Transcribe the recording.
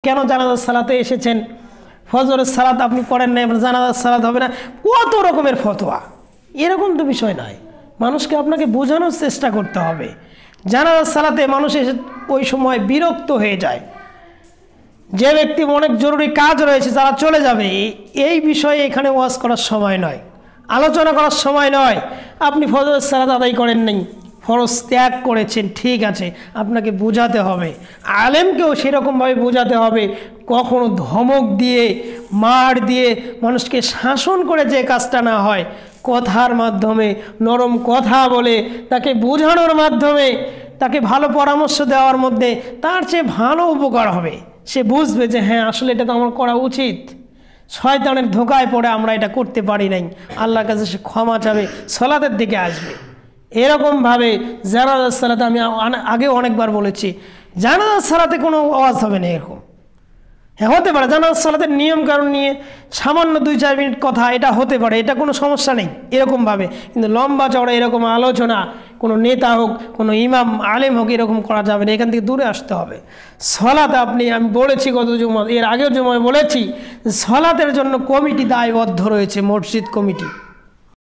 কেন জানাজার সালাতে এসেছেন, ফজরের সালাত আপনি পড়েন না, জানাজার সালাত হবে না, কত রকমের ফতোয়া। এরকম তো বিষয় নয়, মানুষকে আপনাকে বোঝানোর চেষ্টা করতে হবে। জানাজার সালাতে মানুষ এসে ওই সময় বিরক্ত হয়ে যায়, যে ব্যক্তি অনেক জরুরি কাজ রয়েছে তারা চলে যাবে, এই বিষয়ে এখানে ওয়াজ করার সময় নয়, আলোচনা করার সময় নয়। আপনি ফজরের সালাত আদায় করেন নাই, ফরজ ত্যাগ করেছেন, ঠিক আছে, আপনাকে বোঝাতে হবে, আলেমকেও সেরকমভাবে বোঝাতে হবে। কখনো ধমক দিয়ে, মার দিয়ে মানুষকে শাসন করে যে কাজটা না হয়, কথার মাধ্যমে, নরম কথা বলে, তাকে বোঝানোর মাধ্যমে, তাকে ভালো পরামর্শ দেওয়ার মধ্যে তার চেয়ে ভালো উপকার হবে। সে বুঝবে যে হ্যাঁ, আসলে এটা তো আমার করা উচিত, শয়তানের ধোকায় পড়ে আমরা এটা করতে পারি নাই, আল্লাহর কাছে সে ক্ষমা চাবে, সালাতের দিকে আসবে। এরকমভাবে জানাজার সালাতে আমি আগেও অনেকবার বলেছি, জানাজার সালাতে কোনো আওয়াজ হবে না। এরকম হ্যাঁ হতে পারে, জানাজার সালাতের নিয়মকানুন নিয়ে সামান্য 2-4 মিনিট কথা, এটা হতে পারে, এটা কোনো সমস্যা নেই এরকমভাবে। কিন্তু লম্বা চওড়া এরকম আলোচনা কোনো নেতা হোক, কোনো ইমাম আলেম হোক, এরকম করা যাবে না, এখান থেকে দূরে আসতে হবে। সলাতে আমি বলেছি গত জুমা, এর আগের জুমায় বলেছি, সলাতের জন্য কমিটি দায়বদ্ধ রয়েছে, মসজিদ কমিটি।